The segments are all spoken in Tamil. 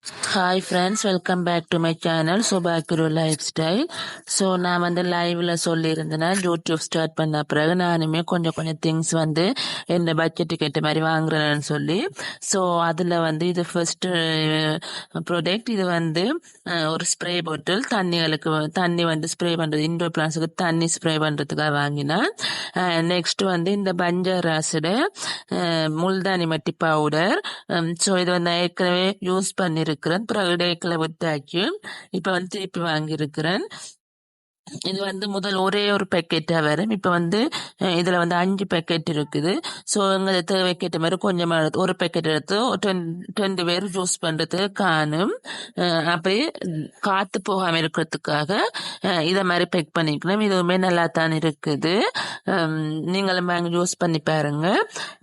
Hi friends, welcome back to my channel Subhaguru lifestyle. So நான் வந்து லைவில் சொல்லியிருந்தேன் யூடியூப் ஸ்டார்ட் பண்ண பிறகு நானுமே கொஞ்சம் கொஞ்சம் திங்ஸ் வந்து என்ன பட்ஜெட்டுக்கு ஏற்ற மாதிரி வாங்குறேன்னு சொல்லி. ஸோ அதில் வந்து இது ஃபர்ஸ்ட் ப்ராடக்ட். இது வந்து ஒரு ஸ்ப்ரே பாட்டில், தண்ணி வந்து ஸ்ப்ரே பண்ணுறது, இன்டோர் பிளான்ஸுக்கு தண்ணி ஸ்ப்ரே பண்ணுறதுக்காக வாங்கினேன். நெக்ஸ்ட் வந்து இந்த பஞ்சராசோட முல்தானி மட்டி பவுடர். ஸோ இது வந்து ஏற்கனவே யூஸ் பண்ணியிருக்கிறேன், பிறகு டேக்கில் விட்டாச்சு, இப்போ வந்து திருப்பி வாங்கியிருக்கிறேன். இது வந்து முதல் ஒரே ஒரு பேக்கெட்டா வரும். இப்ப வந்து இதுல வந்து 5 பேக்கெட் இருக்குது. ஸோ எங்க தேவைக்கேற்ற மாதிரி கொஞ்சமா ஒரு பேக்கெட் எடுத்து 2 பேர் ஜூஸ் பண்றதுக்கு காணும். அப்படியே காத்து போகாம இருக்கிறதுக்காக இதை மாதிரி பேக் பண்ணிக்கணும். இதுவுமே நல்லா தான் இருக்குது. நீங்களும் வாங்கி யூஸ் பண்ணி பாருங்க.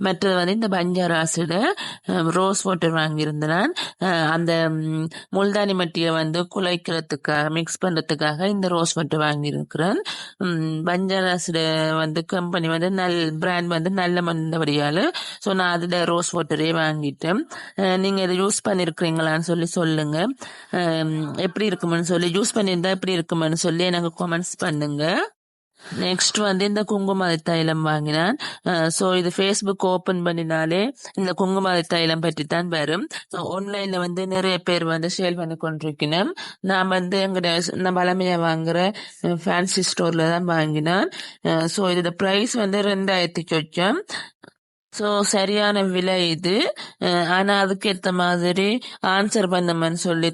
மற்றது வந்து இந்த பஞ்சாராசிட ரோஸ் வாட்டர் வாங்கியிருந்தேன். அந்த முல்தானி மட்டியை வந்து குலைக்கிறதுக்காக, மிக்ஸ் பண்றதுக்காக இந்த ரோஸ் வாட்டர் வாங்கியிருக்கிறேன். பஞ்சாராசிட வந்து கம்பெனி வந்து பிராண்ட் வந்து நல்ல மண்டபடியால். ஸோ நான் அதில் ரோஸ் வாட்டரே வாங்கிட்டேன். நீங்கள் இதை யூஸ் பண்ணியிருக்கிறீங்களான்னு சொல்லி சொல்லுங்க. எப்படி இருக்குமென்னு சொல்லி, யூஸ் பண்ணியிருந்தா எப்படி இருக்குமென்னு சொல்லி எனக்கு கமெண்ட்ஸ் பண்ணுங்க. நெக்ஸ்ட் வந்து இந்த குங்கும தைலம் வாங்கினான். ஸோ இது ஃபேஸ்புக் ஓப்பன் பண்ணினாலே இந்த குங்கும தைலம் பற்றி தான் வரும். ஆன்லைன்ல வந்து நிறைய பேர் வந்து சேல் பண்ணி கொண்டிருக்கிறேன். நான் வந்து நான் பழமையா வாங்குற ஃபேன்சி ஸ்டோர்ல தான் வாங்கினேன். ஸோ இதோட ப்ரைஸ் வந்து 2000 சொச்சம். ஸோ சரியான விலை இது. ஆனால் அதுக்கேற்ற மாதிரி ஆன்சர் பண்ணமன்னு சொல்லி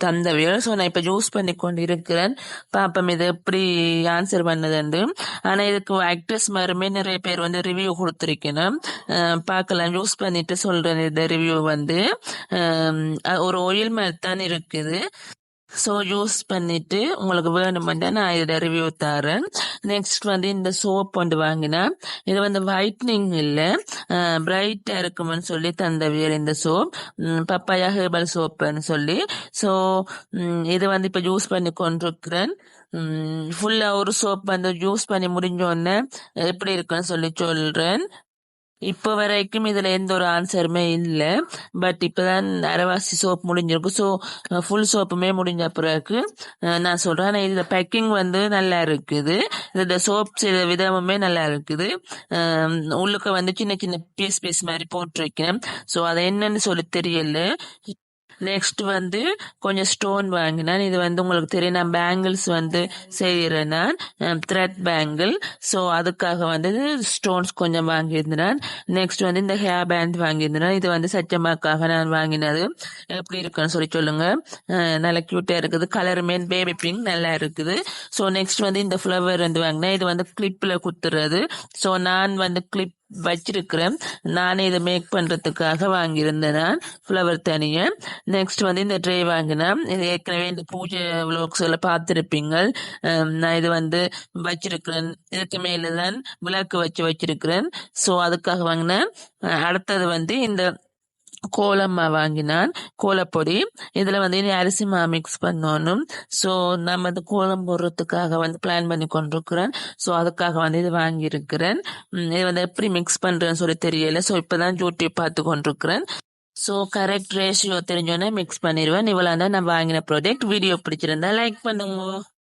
தந்தவியல். ஸோ நான் இப்போ யூஸ் பண்ணி கொண்டு இருக்கிறேன். பாப்பம் இது எப்படி ஆன்சர் பண்ணதுண்டு. ஆனால் இதுக்கு ஆக்டர்ஸ் மாதிரிமே நிறைய பேர் வந்து ரிவ்யூ கொடுத்துருக்கணும். பார்க்கலாம், யூஸ் பண்ணிட்டு சொல்றேன். இந்த ரிவ்யூ வந்து ஒரு ஆயில் மாதிரி தான் இருக்குது. ஸோ யூஸ் பண்ணிட்டு உங்களுக்கு வேணுமெண்டா நான் இதோட ரிவ்யூ தரேன். நெக்ஸ்ட் வந்து இந்த சோப் வந்து வாங்கினேன். இது வந்து ஒயிட்னிங் இல்லை, பிரைட்டா இருக்குமென்னு சொல்லி தந்தவியல் இந்த சோப். பப்பாயா ஹெர்பல் சோப்புன்னு சொல்லி. ஸோ இது வந்து இப்போ யூஸ் பண்ணி கொண்டிருக்கிறேன். ஃபுல்லா ஒரு சோப் வந்து யூஸ் பண்ணி முடிஞ்சோடனே எப்படி இருக்குன்னு சொல்லி சொல்றேன். இப்போ வரைக்கும் இதுல எந்த ஒரு ஆன்சருமே இல்லை. பட் இப்பதான் அரைவாசி சோப் முடிஞ்சிருக்கு. ஸோ ஃபுல் சோப்புமே முடிஞ்ச பிறகு நான் சொல்றேன். ஆனால் இதுல பேக்கிங் வந்து நல்லா இருக்குது. இதோட சோப் செய்த விதமுமே நல்லா இருக்குது. உள்ளுக்க வந்து சின்ன சின்ன பீஸ் மாதிரி போட்டிருக்கேன். ஸோ அதை என்னன்னு சொல்லி தெரியல. நெக்ஸ்ட் வந்து கொஞ்சம் ஸ்டோன் வாங்கினேன். இது வந்து உங்களுக்கு தெரியும், நான் பேங்கிள்ஸ் வந்து செய்கிறேன், நான் த்ரெட் பேங்கிள். ஸோ அதுக்காக வந்து ஸ்டோன்ஸ் கொஞ்சம் வாங்கியிருந்தேன். நெக்ஸ்ட் வந்து இந்த ஹேர் பேண்ட் வாங்கியிருந்தேன். இது வந்து சச்சமாக்காக நான் வாங்கினது. எப்படி இருக்குன்னு சொல்லி சொல்லுங்க. நல்லா கியூட்டா இருக்குது. கலருமே பேபி பிங்க் நல்லா இருக்குது. ஸோ நெக்ஸ்ட் வந்து இந்த ஃப்ளவர் வந்து வாங்கினேன். இது வந்து கிளிப்ல குத்துறது. ஸோ நான் வந்து கிளிப் வச்சிருக்கிறேன். நானே இதை மேக் பண்றதுக்காக வாங்கியிருந்தேன் நான் ஃப்ளவர் தனியா. நெக்ஸ்ட் வந்து இந்த ட்ரே வாங்கினேன். இது ஏற்கனவே இந்த பூஜை விளாக்ஸ் எல்லாம் பார்த்துருப்பீங்க. நான் இது வந்து வச்சிருக்கிறேன். இதுக்கு மேலதான் விளக்கு வச்சிருக்கிறேன். ஸோ அதுக்காக வாங்கினேன். அடுத்தது வந்து இந்த கோலம்மா வாங்கினான், கோலப்பொடி. இதுல வந்து இனி அரிசி மா மிக்ஸ் பண்ணணும். ஸோ நம்ம இந்த கோலம் போடுறதுக்காக வந்து பிளான் பண்ணி கொண்டிருக்கிறேன். ஸோ அதுக்காக வந்து இது வாங்கியிருக்கிறேன். இது வந்து எப்படி மிக்ஸ் பண்றேன்னு சொல்லி தெரியல. ஸோ இப்பதான் யூடியூப் பார்த்து கொண்டிருக்கிறேன். ஸோ கரெக்ட் ரேஷியோ தெரிஞ்சோன்னே மிக்ஸ் பண்ணிடுவேன். இவ்வளோ தான் நான் வாங்கின ப்ராடக்ட். வீடியோ பிடிச்சிருந்தா லைக் பண்ணுங்க.